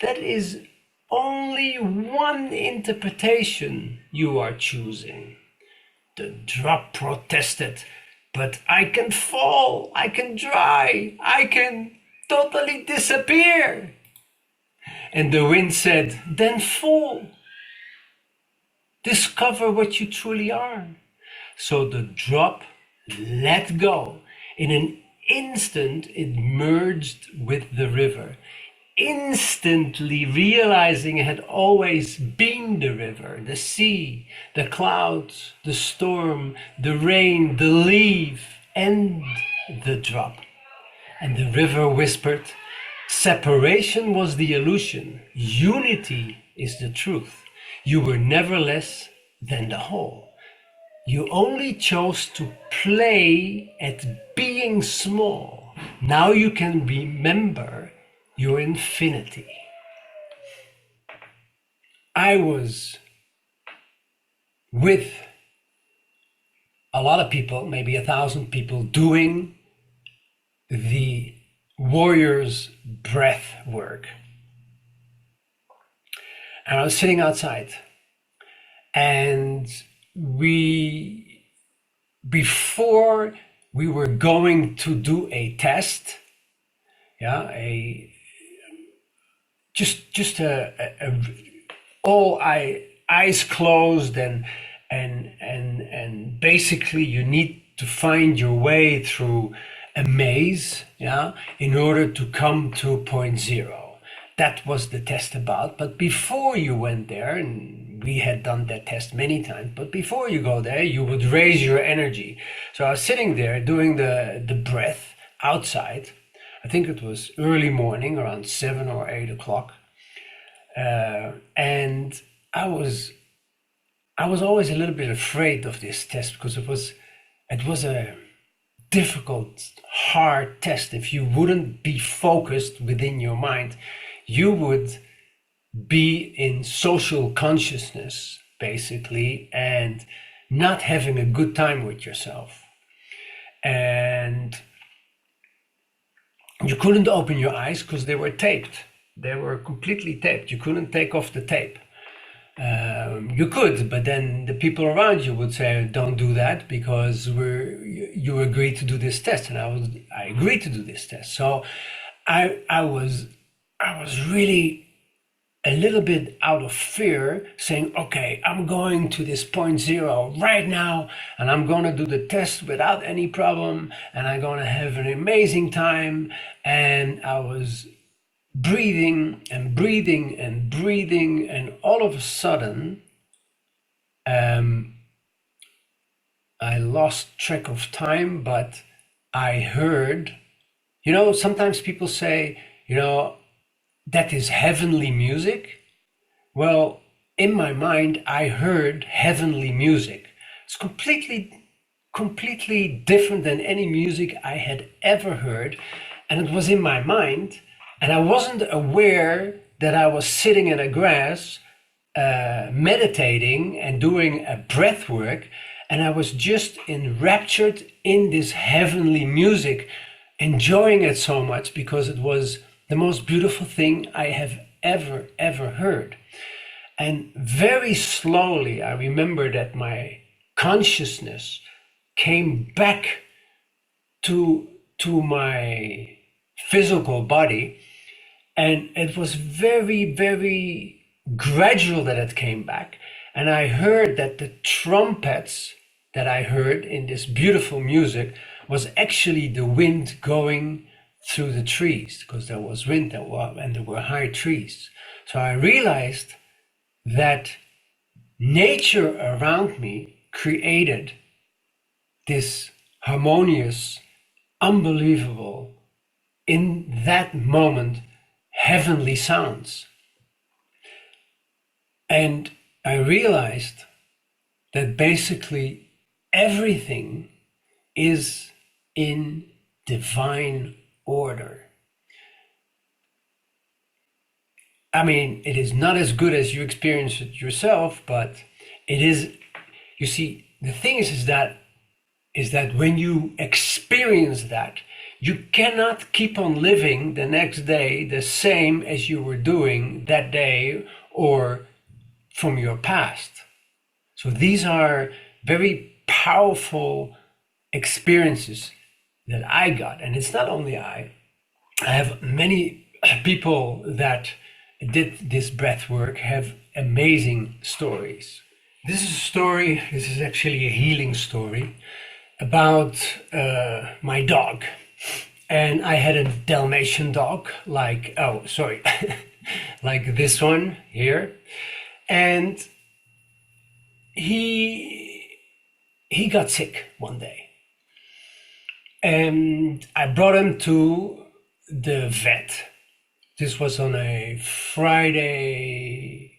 "That is only one interpretation you are choosing." The drop protested, "But I can fall, I can dry, I can totally disappear." And the wind said, "Then fall. Discover what you truly are." So the drop let go. In an instant, it merged with the river, instantly realizing it had always been the river, the sea, the clouds, the storm, the rain, the leaf, and the drop. And the river whispered, "Separation was the illusion. Unity is the truth. You were never less than the whole. You only chose to play at being small. Now you can remember your infinity." I was with a lot of people, maybe 1,000 people, doing the warrior's breath work. And I was sitting outside, and before we were going to do a test, just all eyes closed, and basically you need to find your way through a maze, in order to come to point zero. That was the test about. But before you went there, and we had done that test many times, but before you go there, you would raise your energy. So I was sitting there doing the breath outside. I think it was early morning, around 7 or 8 o'clock. And I was always a little bit afraid of this test because it was a difficult, hard test. If you wouldn't be focused within your mind, you would be in social consciousness, basically, and not having a good time with yourself. And you couldn't open your eyes because they were taped. They were completely taped. You couldn't take off the tape. You could, but then the people around you would say, "Don't do that because you agreed to do this test," and I agreed to do this test. So I was really a little bit out of fear, saying, "Okay, I'm going to this point zero right now, and I'm going to do the test without any problem, and I'm going to have an amazing time." And I was breathing and breathing and breathing, and all of a sudden I lost track of time, but I heard, sometimes people say, that is heavenly music. Well, in my mind, I heard heavenly music. It's completely different than any music I had ever heard, and it was in my mind. And I wasn't aware that I was sitting in a grass, meditating and doing a breath work, and I was just enraptured in this heavenly music, enjoying it so much because it was the most beautiful thing I have ever heard. And very slowly, I remember that my consciousness came back to my physical body, and it was very gradual that it came back. And I heard that the trumpets that I heard in this beautiful music was actually the wind going through the trees, because there was wind and there were high trees. So I realized that nature around me created this harmonious, unbelievable, in that moment, heavenly sounds. And I realized that basically everything is in divine order. I mean, it is not as good as you experience it yourself, but it is. You see, the thing is that when you experience that, you cannot keep on living the next day the same as you were doing that day or from your past. So these are very powerful experiences that I got. And it's not only I have many people that did this breath work have amazing stories. This is actually a healing story about my dog. And I had a Dalmatian dog, like this one here. And he got sick one day. And I brought him to the vet. This was on a Friday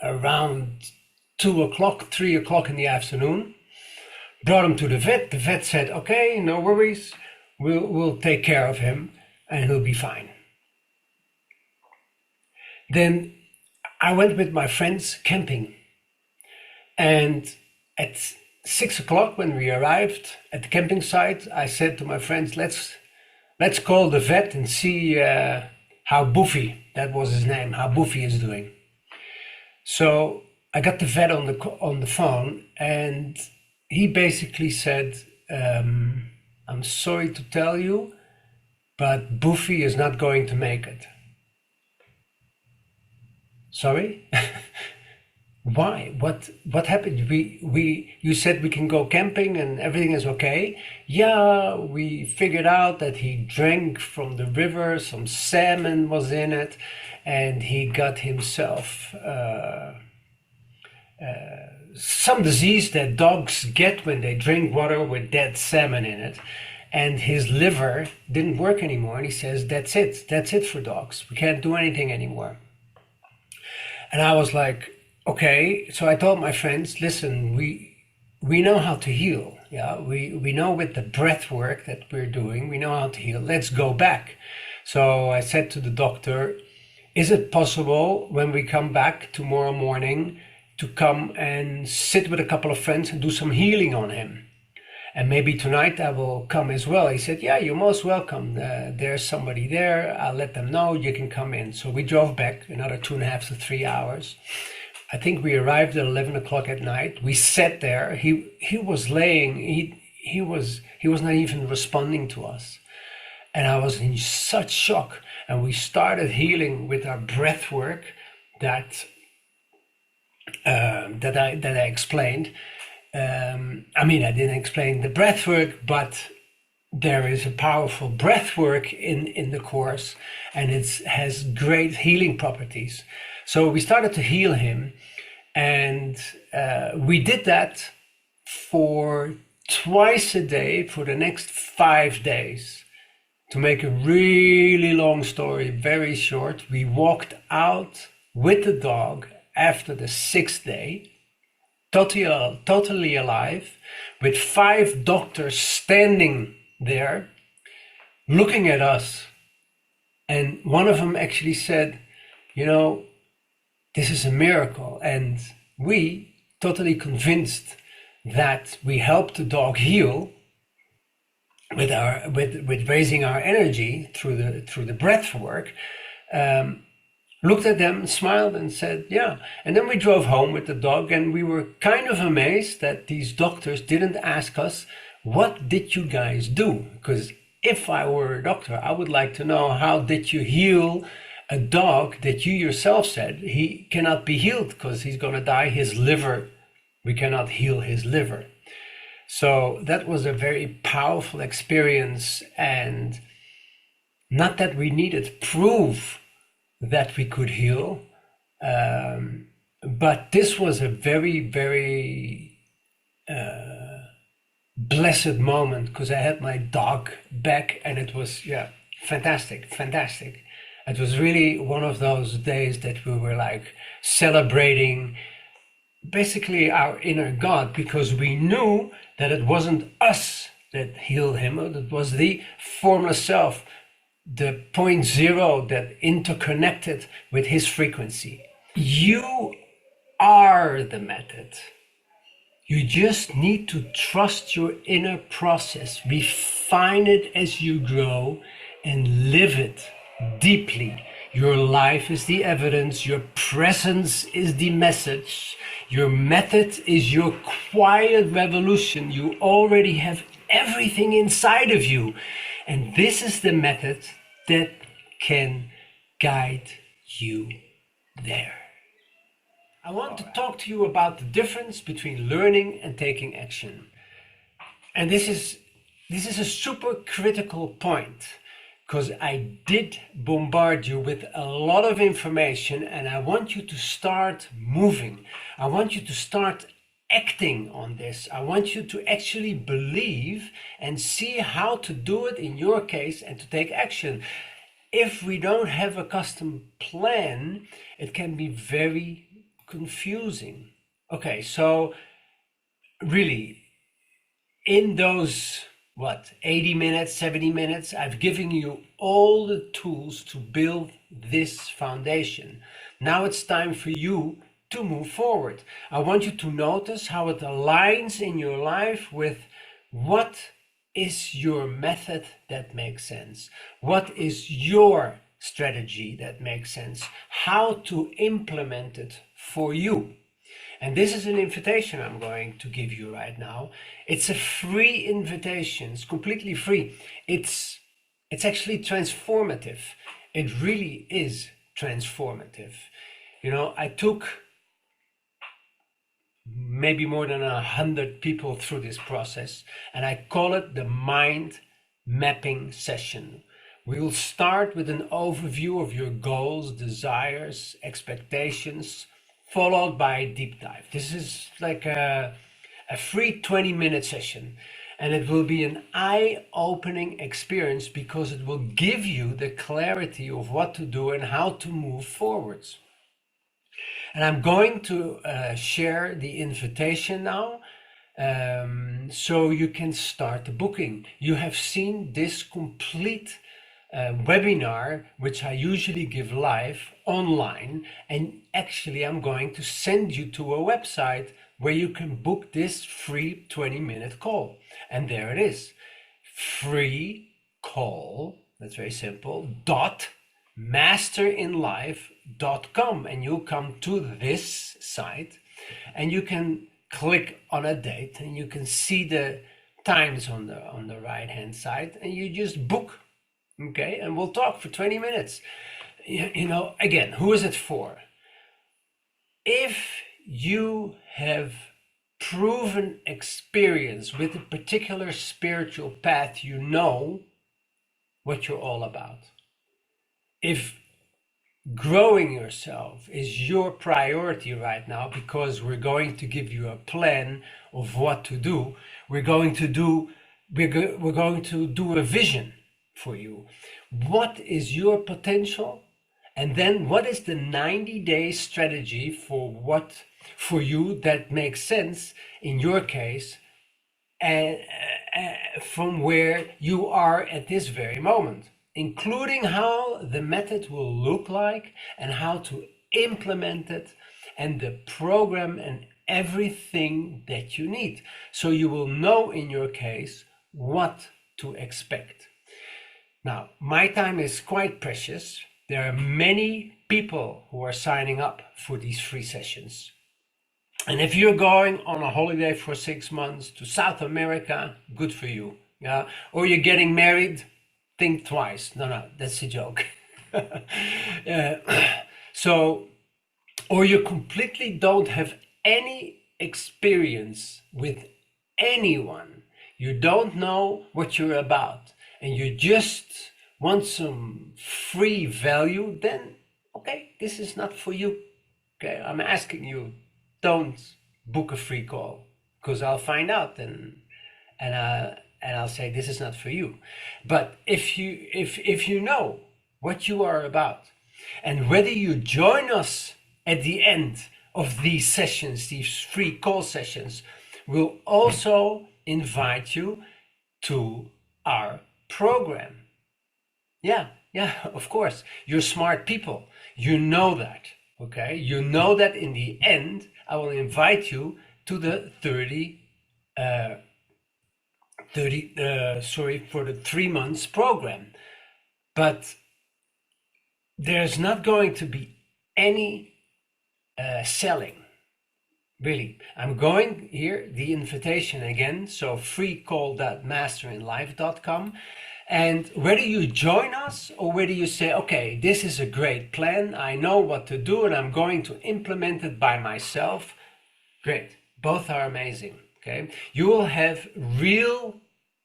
around 2 o'clock, 3 o'clock in the afternoon. Brought him to the vet. The vet said, "Okay, no worries. We'll take care of him and he'll be fine." Then I went with my friends camping. And at 6 o'clock when we arrived at the camping site, I said to my friends, let's call the vet and see how Boofy, that was his name, how Boofy is doing. So I got the vet on the phone, and he basically said, "I'm sorry to tell you, but Boofy is not going to make it." Sorry? Why? What happened? You said we can go camping and everything is okay. Yeah, we figured out that he drank from the river, some salmon was in it, and he got himself some disease that dogs get when they drink water with dead salmon in it. And his liver didn't work anymore. And he says, that's it for dogs. We can't do anything anymore. And I was like, okay. So I told my friends, listen, we know how to heal. Yeah, we know with the breath work that we're doing, we know how to heal. Let's go back. So I said to the doctor, is it possible when we come back tomorrow morning to come and sit with a couple of friends and do some healing on him? And maybe tonight I will come as well. He said, yeah, you're most welcome. There's somebody there. I'll let them know you can come in. So we drove back another 2.5 to 3 hours. I think we arrived at 11 o'clock at night. We sat there. He was laying. He was not even responding to us. And I was in such shock. And we started healing with our breath work that I explained. I didn't explain the breath work, but there is a powerful breath work in the course, and it has great healing properties. So we started to heal him, and we did that for twice a day for the next 5 days. To make a really long story very short, we walked out with the dog after the 6th day, totally alive, with 5 doctors standing there looking at us. And one of them actually said, this is a miracle. And we, totally convinced that we helped the dog heal with raising our energy through the breath work, looked at them, smiled, and said, yeah. And then we drove home with the dog, and we were kind of amazed that these doctors didn't ask us, what did you guys do? Because if I were a doctor, I would like to know, how did you heal a dog that you yourself said he cannot be healed because he's going to die, his liver, we cannot heal his liver. So that was a very powerful experience, and not that we needed proof that we could heal, but this was a very, very blessed moment, because I had my dog back, and it was fantastic. It was really one of those days that we were like celebrating basically our inner God, because we knew that it wasn't us that healed him, it was the formless self, the point zero that interconnected with his frequency. You are the method. You just need to trust your inner process, refine it as you grow, and live it deeply. Your life is the evidence, your presence is the message, your method is your quiet revolution. You already have everything inside of you, and this is the method that can guide you there. I want to talk to you about the difference between learning and taking action. And this is a super critical point, because I did bombard you with a lot of information, and I want you to start moving. I want you to start acting on this. I want you to actually believe and see how to do it in your case and to take action. If we don't have a custom plan, it can be very confusing. Okay, so really, in those 80 minutes, 70 minutes, I've given you all the tools to build this foundation. Now it's time for you to move forward. I want you to notice how it aligns in your life with what is your method that makes sense. What is your strategy that makes sense? How to implement it for you. And this is an invitation I'm going to give you right now. It's a free invitation. It's completely free. It's actually transformative. It really is transformative. I took maybe more than 100 people through this process, and I call it the mind mapping session. We will start with an overview of your goals, desires, expectations, followed by a deep dive. This is like a free 20-minute session, and it will be an eye-opening experience, because it will give you the clarity of what to do and how to move forwards. And I'm going to share the invitation now, so you can start the booking. You have seen this complete webinar, which I usually give live online. And actually, I'm going to send you to a website where you can book this free 20-minute call. And there it is. Free call, that's very simple, masterinlife.com, and you'll come to this site and you can click on a date and you can see the times on the right hand side, and you just book. Okay, and we'll talk for 20 minutes. You know, again, who is it for? If you have proven experience with a particular spiritual path, you know what you're all about. If growing yourself is your priority right now, because we're going to give you a plan of what to do, we're going to do a vision for you. What is your potential? And then what is the 90-day strategy for you that makes sense in your case, and from where you are at this very moment, including how the method will look like and how to implement it, and the program and everything that you need. So you will know in your case what to expect. Now, my time is quite precious. There are many people who are signing up for these free sessions. And if you're going on a holiday for 6 months to South America, good for you. Yeah. Or you're getting married, think twice. No, that's a joke. Or you completely don't have any experience with anyone. You don't know what you're about, and you just want some free value, then okay, this is not for you. Okay, I'm asking you, don't book a free call, because I'll find out and I'll say this is not for you. But if you know what you are about, and whether you join us at the end of these sessions, these free call sessions, we'll also invite you to our program. Yeah, of course. You're smart people. You know that, okay? You know that in the end, I will invite you to the for the 3 months program. But there's not going to be any selling. Really, I'm going here, the invitation again, so freecall.masterinlife.com. And whether you join us or whether you say, okay, this is a great plan, I know what to do and I'm going to implement it by myself, great. Both are amazing, okay? You will have real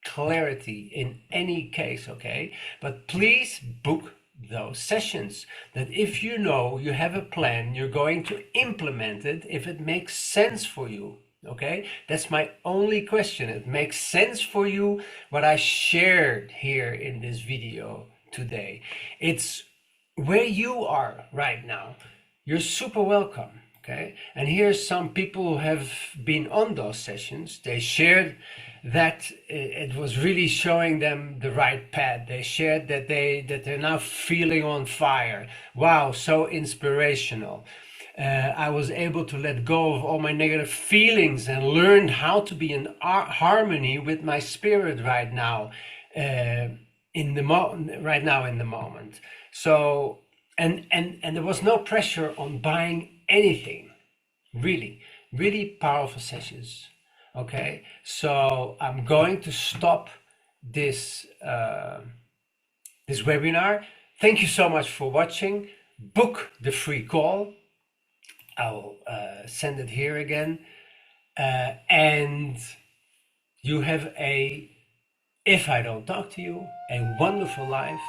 clarity in any case, okay? But please book those sessions, that if you know you have a plan, you're going to implement it if it makes sense for you. Okay, that's my only question. It makes sense for you what I shared here in this video today. It's where you are right now. You're super welcome. Okay, and here's some people who have been on those sessions. They shared that it was really showing them the right path. They shared that they're now feeling on fire. Wow, so inspirational. I was able to let go of all my negative feelings and learned how to be in harmony with my spirit right now, in the moment. So, and there was no pressure on buying anything. Really powerful sessions. Okay, so I'm going to stop this this webinar. Thank you so much for watching. Book the free call. I'll send it here again. And you have if I don't talk to you, a wonderful life.